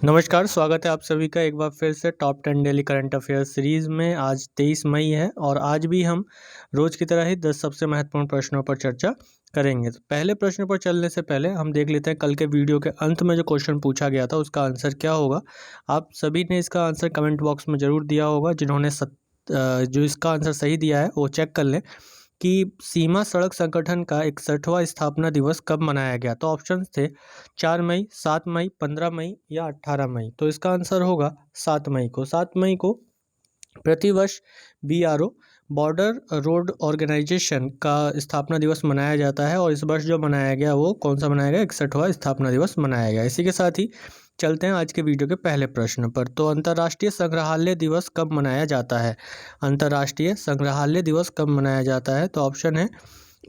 नमस्कार, स्वागत है आप सभी का एक बार फिर से top 10 daily current affairs series में। आज 23 मई है और आज भी हम रोज़ की तरह ही 10 सबसे महत्वपूर्ण प्रश्नों पर चर्चा करेंगे। तो पहले प्रश्न पर चलने से पहले हम देख लेते हैं कल के वीडियो के अंत में जो क्वेश्चन पूछा गया था उसका आंसर क्या होगा। आप सभी ने इसका आंसर कमेंट बॉक्स में ज़रूर दिया होगा। जिन्होंने जो इसका आंसर सही दिया है वो चेक कर लें कि सीमा सड़क संगठन का 61वां स्थापना दिवस कब मनाया गया। तो ऑप्शन थे 4 मई, 7 मई, 15 मई या 18 मई। तो इसका आंसर होगा 7 मई को। 7 मई को प्रतिवर्ष BRO बॉर्डर रोड ऑर्गेनाइजेशन का स्थापना दिवस मनाया जाता है और इस वर्ष जो मनाया गया वो कौन सा मनाया गया, 61वां स्थापना दिवस मनाया गया। इसी के साथ ही चलते हैं आज के वीडियो के पहले प्रश्न पर। तो अंतर्राष्ट्रीय संग्रहालय दिवस कब मनाया जाता है। अंतर्राष्ट्रीय संग्रहालय दिवस कब मनाया जाता है। तो ऑप्शन है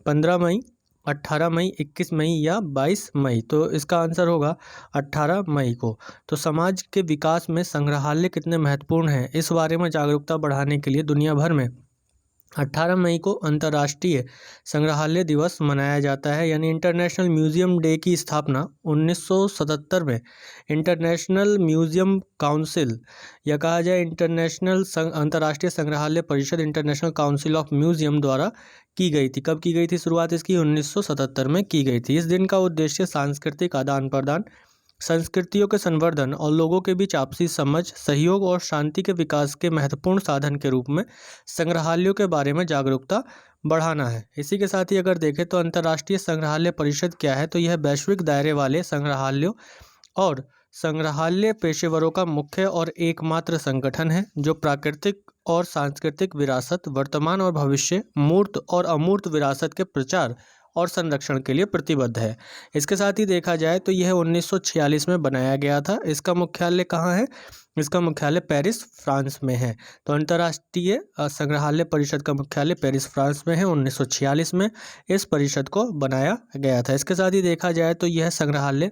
15 मई, 18 मई, 21 मई या 22 मई। तो इसका आंसर होगा 18 मई को। तो समाज के विकास में संग्रहालय कितने महत्वपूर्ण हैं, इस बारे में जागरूकता बढ़ाने के लिए दुनिया भर में 18 मई को अंतर्राष्ट्रीय संग्रहालय दिवस मनाया जाता है। यानी इंटरनेशनल म्यूजियम डे की स्थापना 1977 में इंटरनेशनल म्यूजियम काउंसिल या कहा जाए अंतर्राष्ट्रीय संग्रहालय परिषद, इंटरनेशनल काउंसिल ऑफ म्यूजियम द्वारा की गई थी। कब की गई थी शुरुआत इसकी? 1977 में की गई थी। इस दिन का उद्देश्य सांस्कृतिक आदान प्रदान, संस्कृतियों के संवर्धन और लोगों के बीच आपसी समझ, सहयोग और शांति के विकास के महत्वपूर्ण साधन के रूप में संग्रहालयों के बारे में जागरूकता बढ़ाना है। इसी के साथ ही अगर देखें तो अंतर्राष्ट्रीय संग्रहालय परिषद क्या है, तो यह वैश्विक दायरे वाले संग्रहालयों और संग्रहालय पेशेवरों का मुख्य और एकमात्र संगठन है जो प्राकृतिक और सांस्कृतिक विरासत, वर्तमान और भविष्य, मूर्त और अमूर्त विरासत के प्रचार और संरक्षण के लिए प्रतिबद्ध है। इसके साथ ही देखा जाए तो यह 1946 में बनाया गया था। इसका मुख्यालय कहाँ है? इसका मुख्यालय पेरिस, फ्रांस में है। तो अंतर्राष्ट्रीय संग्रहालय परिषद का मुख्यालय पेरिस, फ्रांस में है। 1946 में इस परिषद को बनाया गया था। इसके साथ ही देखा जाए तो यह संग्रहालय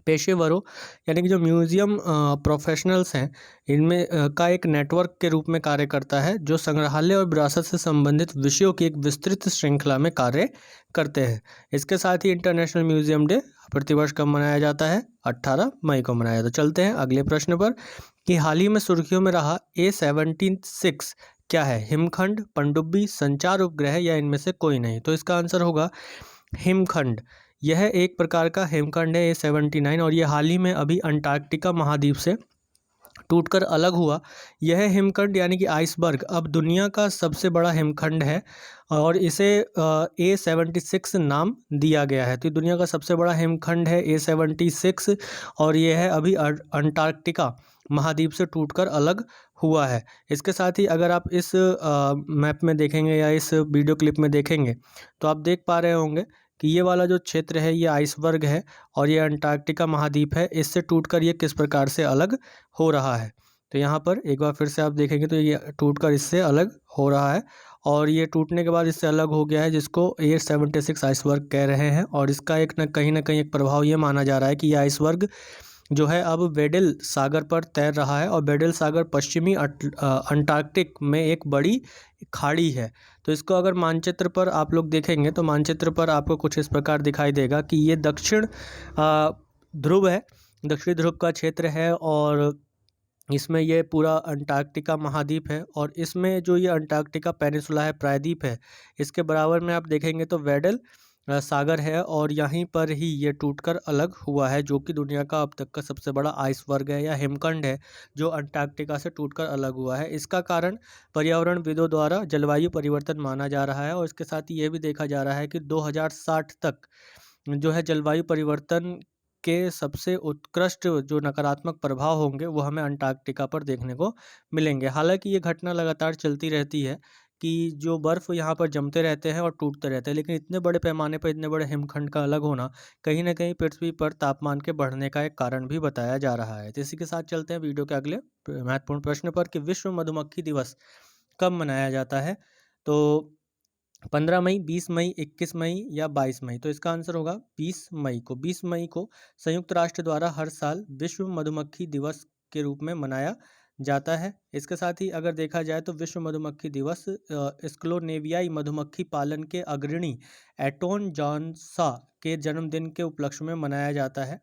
पेशेवरों यानी कि जो म्यूज़ियम प्रोफेशनल्स हैं इनमें का एक नेटवर्क के रूप में कार्य करता है जो संग्रहालय और विरासत से संबंधित विषयों की एक विस्तृत श्रृंखला में कार्य करते हैं। इसके साथ ही इंटरनेशनल म्यूजियम डे प्रतिवर्ष कब मनाया जाता है? 18 मई को मनाया जाता है। चलते हैं अगले प्रश्न पर कि हाल ही में सुर्खियों में रहा A76 क्या है? हिमखंड, पनडुब्बी, संचार उपग्रह या इनमें से कोई नहीं। तो इसका आंसर होगा हिमखंड। यह एक प्रकार का हिमखंड है A79 और ये हाल ही में अभी अंटार्कटिका महाद्वीप से टूटकर अलग हुआ। यह हिमखंड यानी कि आइसबर्ग अब दुनिया का सबसे बड़ा हिमखंड है और इसे A76 नाम दिया गया है। तो दुनिया का सबसे बड़ा हिमखंड है A76 और यह है अभी अंटार्कटिका महाद्वीप से टूटकर अलग हुआ है। इसके साथ ही अगर आप इस मैप में देखेंगे या इस वीडियो क्लिप में देखेंगे तो आप देख पा रहे होंगे कि ये वाला जो क्षेत्र है ये आइसबर्ग है और ये अंटार्कटिका महाद्वीप है। इससे टूटकर ये किस प्रकार से अलग हो रहा है। तो यहाँ पर एक बार फिर से आप देखेंगे तो ये टूटकर इससे अलग हो रहा है और ये टूटने के बाद इससे अलग हो गया है, जिसको A76 आइसबर्ग कह रहे हैं। और इसका एक न कहीं एक प्रभाव ये माना जा रहा है कि ये आइसबर्ग जो है अब वेडल सागर पर तैर रहा है और वेडल सागर पश्चिमी अंटार्कटिक में एक बड़ी खाड़ी है। तो इसको अगर मानचित्र पर आप लोग देखेंगे तो मानचित्र पर आपको कुछ इस प्रकार दिखाई देगा कि ये दक्षिण ध्रुव है, दक्षिणी ध्रुव का क्षेत्र है और इसमें ये पूरा अंटार्कटिका महाद्वीप है और इसमें जो ये अंटार्कटिका पेनिसुला है, प्रायद्वीप है, इसके बराबर में आप देखेंगे तो वेडल सागर है और यहीं पर ही ये टूटकर अलग हुआ है, जो कि दुनिया का अब तक का सबसे बड़ा आइसबर्ग है या हिमखंड है जो अंटार्कटिका से टूटकर अलग हुआ है। इसका कारण पर्यावरणविदों द्वारा जलवायु परिवर्तन माना जा रहा है और इसके साथ ही ये भी देखा जा रहा है कि 2060 तक जो है जलवायु परिवर्तन के सबसे उत्कृष्ट जो नकारात्मक प्रभाव होंगे वो हमें अंटार्कटिका पर देखने को मिलेंगे। हालांकि ये घटना लगातार चलती रहती है कि जो बर्फ़ यहाँ पर जमते रहते हैं और टूटते रहते हैं, लेकिन इतने बड़े पैमाने पर इतने बड़े हिमखंड का अलग होना कहीं ना कहीं पृथ्वी पर तापमान के बढ़ने का एक कारण भी बताया जा रहा है। तो इसी के साथ चलते हैं वीडियो के अगले महत्वपूर्ण प्रश्न पर कि विश्व मधुमक्खी दिवस कब मनाया जाता है। तो 15 मई, 20 मई, 21 मई या 22 मई। तो इसका आंसर होगा 20 मई को। 20 मई को संयुक्त राष्ट्र द्वारा हर साल विश्व मधुमक्खी दिवस के रूप में मनाया जाता है। इसके साथ ही अगर देखा जाए तो विश्व मधुमक्खी दिवस स्क्लोनेवियाई मधुमक्खी पालन के अग्रणी एटोन जॉनसा के जन्मदिन के उपलक्ष्य में मनाया जाता है।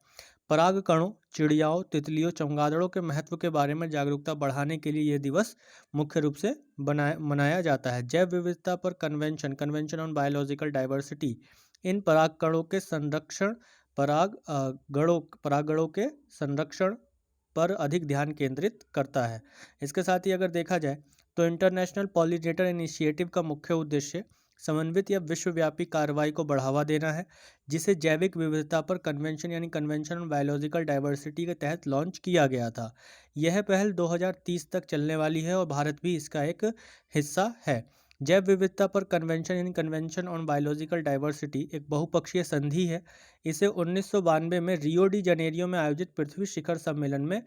परागकणों, चिड़ियाओं, तितलियों, चमगादड़ों के महत्व के बारे में जागरूकता बढ़ाने के लिए यह दिवस मुख्य रूप से मनाया जाता है। जैव विविधता पर convention on biological diversity in परागकणों के संरक्षण परागणों के संरक्षण पर अधिक ध्यान केंद्रित करता है। इसके साथ ही अगर देखा जाए तो इंटरनेशनल पॉलिनेटर इनिशिएटिव का मुख्य उद्देश्य समन्वित या विश्वव्यापी कार्रवाई को बढ़ावा देना है, जिसे जैविक विविधता पर कन्वेंशन ऑन बायोलॉजिकल डाइवर्सिटी के तहत लॉन्च किया गया था। यह पहल 2030 तक चलने वाली है और भारत भी इसका एक हिस्सा है। जैव विविधता पर कन्वेंशन ऑन बायोलॉजिकल डाइवर्सिटी एक बहुपक्षीय संधि है। इसे 1992 में रियो डी जनेरियो में आयोजित पृथ्वी शिखर सम्मेलन में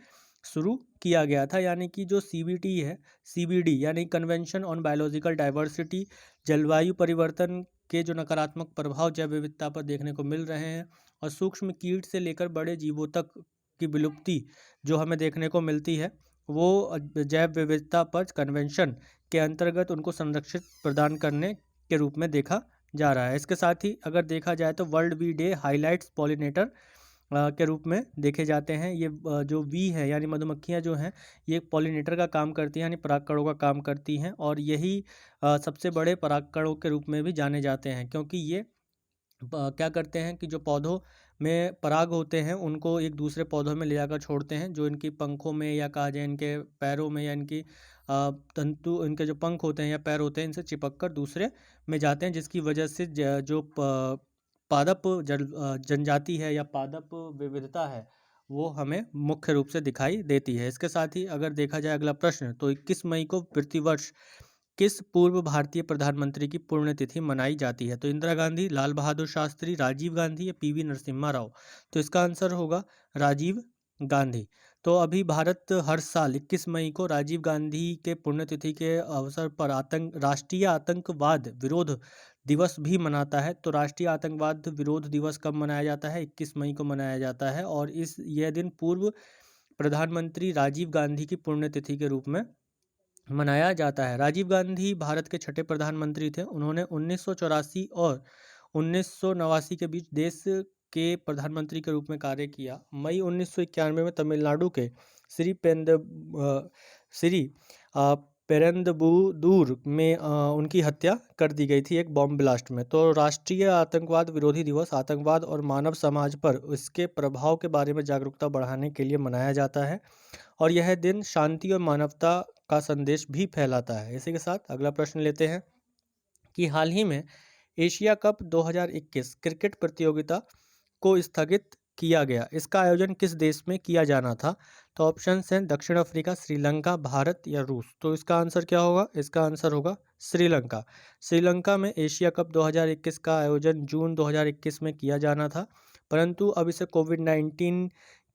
शुरू किया गया था। यानी कि जो CBD यानी कन्वेंशन ऑन बायोलॉजिकल डाइवर्सिटी, जलवायु परिवर्तन के जो नकारात्मक प्रभाव जैव विविधता पर देखने को मिल रहे हैं और सूक्ष्म कीट से लेकर बड़े जीवों तक की विलुप्ति जो हमें देखने को मिलती है, वो जैव विविधता पर कन्वेंशन के अंतर्गत उनको संरक्षित प्रदान करने के रूप में देखा जा रहा है। इसके साथ ही अगर देखा जाए तो world bee day highlights pollinator के रूप में देखे जाते हैं। ये जो वी है यानी मधुमक्खियाँ जो हैं ये पॉलिनेटर का काम करती हैं, यानी परागकणों का काम करती हैं और यही सबसे बड़े परागकणों के रूप में भी जाने जाते हैं, क्योंकि ये क्या करते हैं कि जो पौधों में पराग होते हैं उनको एक दूसरे पौधों में ले जाकर छोड़ते हैं, जो इनकी पंखों में या कहा जाए इनके पैरों में या इनकी तंतु, इनके जो पंख होते हैं या पैर होते हैं इनसे चिपक कर दूसरे में जाते हैं, जिसकी वजह से जो पादप जनजाति है या पादप विविधता है वो हमें मुख्य रूप से दिखाई देती है। इसके साथ ही अगर देखा जाए अगला प्रश्न, तो 21 मई को प्रतिवर्ष किस पूर्व भारतीय प्रधानमंत्री की पुण्यतिथि मनाई जाती है? तो इंदिरा गांधी, लाल बहादुर शास्त्री, राजीव गांधी या PV नरसिम्हा राव? तो इसका आंसर होगा राजीव गांधी। तो अभी भारत हर साल 21 मई को राजीव गांधी के पुण्यतिथि के अवसर पर राष्ट्रीय आतंकवाद विरोध दिवस भी मनाता है। तो राष्ट्रीय आतंकवाद विरोध दिवस कब मनाया जाता है? 21 मई को मनाया जाता है और यह दिन पूर्व प्रधानमंत्री राजीव गांधी की पुण्यतिथि के रूप में मनाया जाता है। राजीव गांधी भारत के छठे प्रधानमंत्री थे। उन्होंने 1984 और 1989 के बीच देश के प्रधानमंत्री के रूप में कार्य किया। मई 1991 में तमिलनाडु के श्री पेरंदबूदूर में उनकी हत्या कर दी गई थी एक बॉम्ब ब्लास्ट में। तो राष्ट्रीय आतंकवाद विरोधी दिवस आतंकवाद और मानव समाज पर उसके प्रभाव के बारे में जागरूकता बढ़ाने के लिए मनाया जाता है और यह दिन शांति और मानवता का संदेश भी फैलाता है। इसी के साथ अगला प्रश्न लेते हैं कि हाल ही में एशिया कप 2021 क्रिकेट प्रतियोगिता को स्थगित किया गया। इसका आयोजन किस देश में किया जाना था? तो ऑप्शंस हैं दक्षिण अफ्रीका, श्रीलंका, भारत या रूस। तो इसका आंसर क्या होगा? इसका आंसर होगा श्रीलंका। श्रीलंका में एशिया कप 2021 का आयोजन जून 2021 में किया जाना था, परंतु अब इसे कोविड-19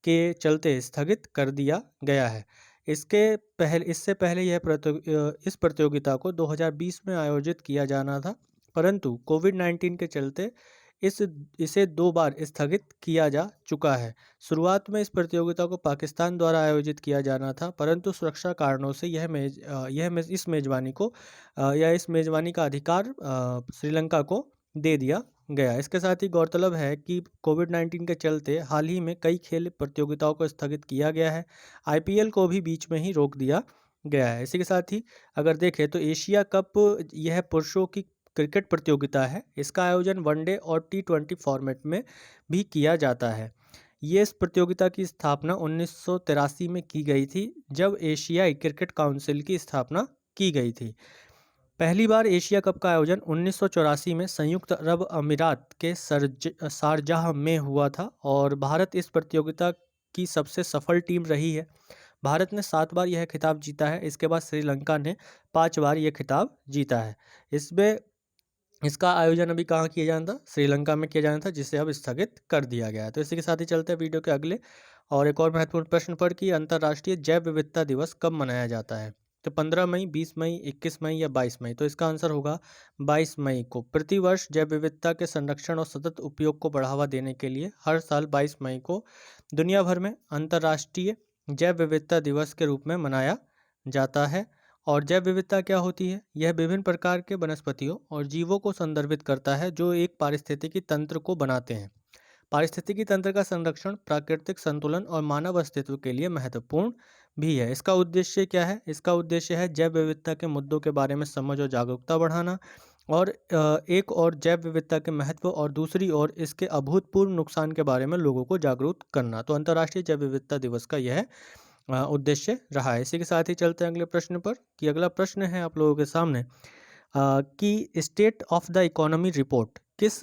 के चलते स्थगित कर दिया गया है। इससे पहले इस प्रतियोगिता को 2020 में आयोजित किया जाना था, परंतु कोविड-19 के चलते इसे 2 बार स्थगित किया जा चुका है। शुरुआत में इस प्रतियोगिता को पाकिस्तान द्वारा आयोजित किया जाना था, परंतु सुरक्षा कारणों से इस मेजबानी का अधिकार श्रीलंका को दे दिया गया। इसके साथ ही गौरतलब है कि कोविड-19 के चलते हाल ही में कई खेल प्रतियोगिताओं को स्थगित किया गया है। IPL को भी बीच में ही रोक दिया गया है। इसी के साथ ही अगर देखें तो एशिया कप यह पुरुषों की क्रिकेट प्रतियोगिता है। इसका आयोजन वनडे और T20 फॉर्मेट में भी किया जाता है। इस प्रतियोगिता की स्थापना 1983 में की गई थी, जब एशियाई क्रिकेट काउंसिल की स्थापना की गई थी। पहली बार एशिया कप का आयोजन 1984 में संयुक्त अरब अमीरात के शारजाह में हुआ था और भारत इस प्रतियोगिता की सबसे सफल टीम रही है। भारत ने 7 बार यह खिताब जीता है। इसके बाद श्रीलंका ने 5 बार यह खिताब जीता है। इसका आयोजन अभी कहाँ किया जाना था? श्रीलंका में किया जाना था, जिसे अब स्थगित कर दिया गया है। तो इसी के साथ ही चलते हैं वीडियो के अगले और एक और महत्वपूर्ण प्रश्न पर कि अंतर्राष्ट्रीय जैव विविधता दिवस कब मनाया जाता है? तो 15 मई, 20 मई, 21 मई या 22 मई? तो इसका आंसर होगा 22 मई को। प्रतिवर्ष जैव विविधता के संरक्षण और सतत उपयोग को बढ़ावा देने के लिए हर साल 22 मई को दुनिया भर में अंतर्राष्ट्रीय जैव विविधता दिवस के रूप में मनाया जाता है। और जैव विविधता क्या होती है? यह विभिन्न प्रकार के वनस्पतियों और जीवों को संदर्भित करता है जो एक पारिस्थितिकी तंत्र को बनाते हैं। पारिस्थितिकी तंत्र का संरक्षण प्राकृतिक संतुलन और मानव अस्तित्व के लिए महत्वपूर्ण भी है। इसका उद्देश्य क्या है? इसका उद्देश्य है जैव विविधता के मुद्दों के बारे में समझ और जागरूकता बढ़ाना, और एक और जैव विविधता के महत्व और दूसरी ओर इसके अभूतपूर्व नुकसान के बारे में लोगों को जागरूक करना। तो अंतर्राष्ट्रीय जैव विविधता दिवस का यह उद्देश्य रहा है। इसी के साथ ही चलते हैं अगले प्रश्न पर, कि अगला प्रश्न है आप लोगों के सामने कि state of the economy report किस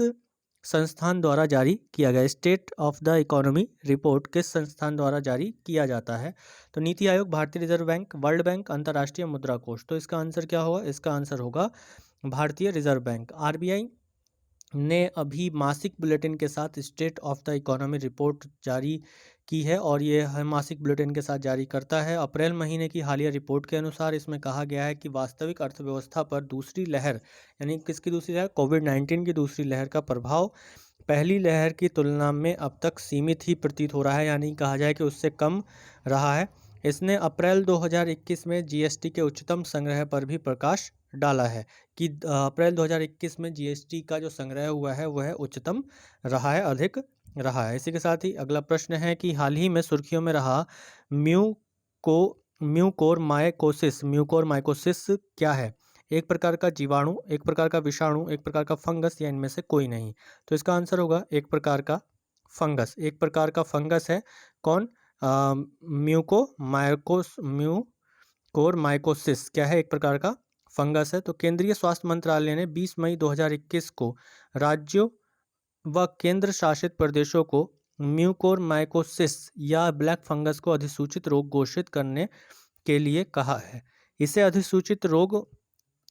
संस्थान द्वारा जारी किया गया। State of the economy report किस संस्थान द्वारा जारी किया जाता है? तो नीति आयोग, भारतीय रिजर्व बैंक, वर्ल्ड बैंक, अंतर्राष्ट्रीय मुद्रा कोष। तो इसका आंसर क्या होगा? इसका आंसर होगा भारतीय रिजर्व बैंक। आरबीआई ने अभी मासिक बुलेटिन के साथ state of the economy report जारी की है, और ये हर मासिक बुलेटिन के साथ जारी करता है। अप्रैल महीने की हालिया रिपोर्ट के अनुसार इसमें कहा गया है कि वास्तविक अर्थव्यवस्था पर दूसरी लहर, यानी किसकी दूसरी लहर? कोविड-19 की दूसरी लहर का प्रभाव पहली लहर की तुलना में अब तक सीमित ही प्रतीत हो रहा है, यानी कहा जाए कि उससे कम रहा है। इसने अप्रैल 2021 में जीएसटी के उच्चतम संग्रह पर भी प्रकाश डाला है कि अप्रैल 2021 में जीएसटी का जो संग्रह हुआ है वह उच्चतम रहा है, अधिक रहा है। इसी के साथ ही अगला प्रश्न है कि हाल ही में सुर्खियों में रहा म्यूकोरमाइकोसिस क्या है? एक प्रकार का जीवाणु, एक प्रकार का विषाणु, एक प्रकार का फंगस, या इनमें से कोई नहीं। तो इसका आंसर होगा एक प्रकार का फंगस। एक प्रकार का फंगस है कौन? म्यूकोरमाइकोसिस क्या है? एक प्रकार का फंगस है। तो केंद्रीय स्वास्थ्य मंत्रालय ने 20 मई 2021 को राज्यों व केंद्र शासित प्रदेशों को म्यूकोरमाइकोसिस या ब्लैक फंगस को अधिसूचित रोग घोषित करने के लिए कहा है। इसे अधिसूचित रोग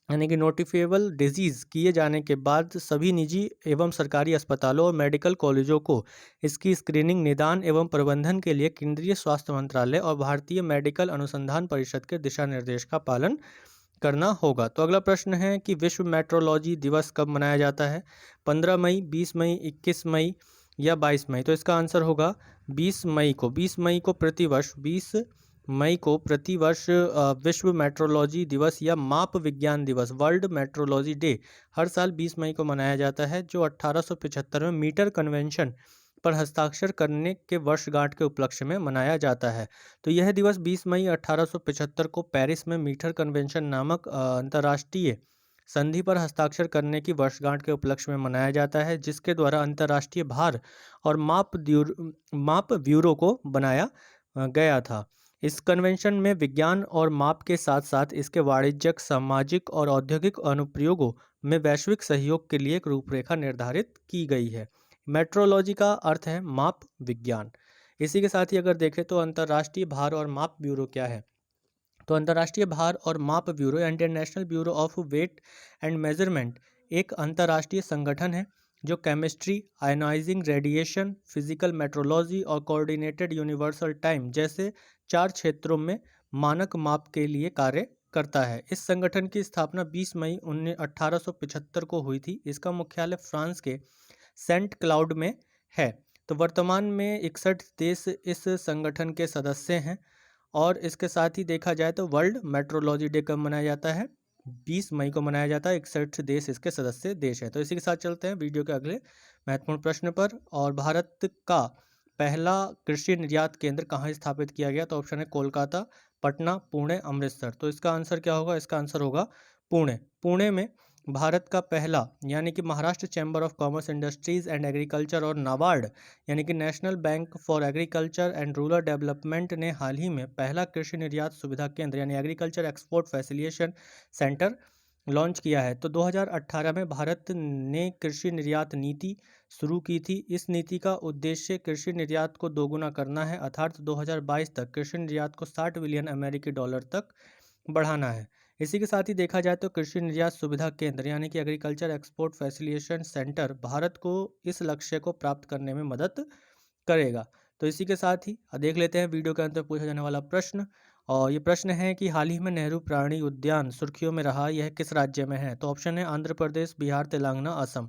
यानी कि नोटिफिएबल डिजीज किए जाने के बाद सभी निजी एवं सरकारी अस्पतालों और मेडिकल कॉलेजों को इसकी स्क्रीनिंग, निदान एवं प्रबंधन के लिए केंद्रीय स्वास्थ्य मंत्रालय और भारतीय मेडिकल अनुसंधान परिषद के दिशा निर्देश का पालन करना होगा। तो अगला प्रश्न है कि विश्व मेट्रोलॉजी दिवस कब मनाया जाता है? 15 मई, 20 मई, 21 मई या 22 मई? तो इसका आंसर होगा 20 मई को। 20 मई को प्रतिवर्ष विश्व मेट्रोलॉजी दिवस या माप विज्ञान दिवस, वर्ल्ड मेट्रोलॉजी डे, हर साल 20 मई को मनाया जाता है, जो 1875 में मीटर कन्वेंशन पर हस्ताक्षर करने के वर्षगांठ के उपलक्ष्य में मनाया जाता है। तो यह दिवस 20 मई 1875 को पेरिस में मीटर कन्वेंशन नामक अंतर्राष्ट्रीय संधि पर हस्ताक्षर करने की वर्षगांठ के उपलक्ष्य में मनाया जाता है, जिसके द्वारा अंतर्राष्ट्रीय भार और माप ब्यूरो को बनाया गया था। इस कन्वेंशन में विज्ञान और माप के साथ साथ इसके वाणिज्यिक, सामाजिक और औद्योगिक अनुप्रयोगों में वैश्विक सहयोग के लिए एक रूपरेखा निर्धारित की गई है। मेट्रोलॉजी का अर्थ है माप विज्ञान। इसी के साथ ही अगर देखें तो अंतर्राष्ट्रीय भार और माप ब्यूरो क्या है? तो अंतर्राष्ट्रीय भार और माप bureau, international bureau of weight and measurement, एक अंतर्राष्ट्रीय संगठन है जो chemistry, ionising radiation, physical metrology और कोऑर्डिनेटेड यूनिवर्सल टाइम जैसे 4 क्षेत्रों में मानक माप के लिए कार्य करता है। इस संगठन की स्थापना 20 मई 1875 को हुई थी। इसका मुख्यालय फ्रांस के सेंट क्लाउड में है। तो वर्तमान में 61 देश इस संगठन के सदस्य हैं, और इसके साथ ही देखा जाए तो वर्ल्ड मेट्रोलॉजी डे कब मनाया जाता है? 20 मई को मनाया जाता है। 61 देश इसके सदस्य देश है। तो इसी के साथ चलते हैं वीडियो के अगले महत्वपूर्ण प्रश्न पर। और भारत का पहला कृषि निर्यात केंद्र कहाँ स्थापित किया गया? तो ऑप्शन है कोलकाता, पटना, पुणे, अमृतसर। तो इसका आंसर क्या होगा? इसका आंसर होगा पुणे। पुणे में भारत का पहला, यानी कि Maharashtra chamber of commerce, industries and agriculture और नाबार्ड, यानी कि national bank for agriculture and rural development ने हाल ही में पहला कृषि निर्यात सुविधा केंद्र यानी agriculture export facilitation centre launch किया है। तो 2018 में भारत ने कृषि निर्यात नीति शुरू की थी। इस नीति का उद्देश्य कृषि निर्यात को दोगुना करना है, अर्थात 2022 तक कृषि निर्यात को 60 बिलियन अमेरिकी डॉलर तक बढ़ाना है। इसी के साथ ही देखा जाए तो कृषि निर्यात सुविधा केंद्र यानी कि agriculture export facilitation centre Bharat को इस लक्ष्य को प्राप्त करने में मदद करेगा। तो इसी के साथ ही देख लेते हैं वीडियो के अंत में पूछा जाने वाला प्रश्न, और ये प्रश्न है कि हाल ही में नेहरू प्राणी उद्यान सुर्खियों में रहा, यह किस राज्य में है? तो ऑप्शन है आंध्र प्रदेश, बिहार, तेलंगाना, असम।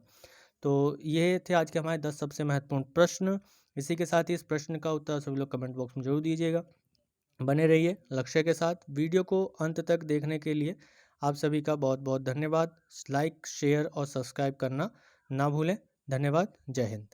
तो ये थे आज के हमारे 10 सबसे महत्वपूर्ण प्रश्न। इसी के साथ ही इस प्रश्न का उत्तर सभी लोग कमेंट बॉक्स में जरूर दीजिएगा। बने रहिए लक्ष्य के साथ। वीडियो को अंत तक देखने के लिए आप सभी का बहुत बहुत धन्यवाद। लाइक, शेयर और सब्सक्राइब करना ना भूलें। धन्यवाद। जय हिंद।